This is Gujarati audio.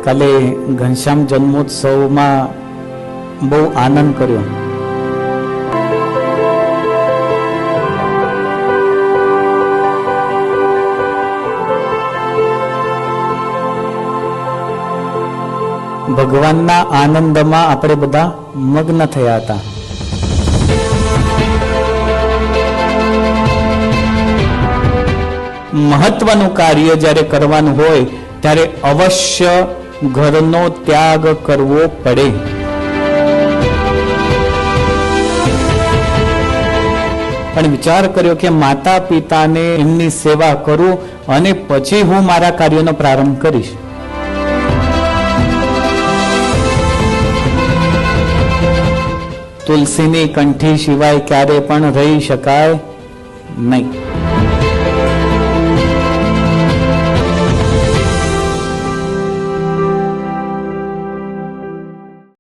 કાલે ઘનશ્યામ જન્મોત્સવમાં બહુ આનંદ કર્યો. ભગવાનના આનંદમાં આપણે બધા મગ્ન થયા હતા. મહત્વનું કાર્ય જ્યારે કરવાનું હોય ત્યારે અવશ્ય ઘરનો ત્યાગ કરવો પડે. પણ વિચાર કર્યો કે માતા પિતાને એમની સેવા કરું અને પછી હું મારા કાર્યનો પ્રારંભ કરીશ. તુલસીની કંઠી સિવાય ક્યારે પણ રહી શકાય નહીં.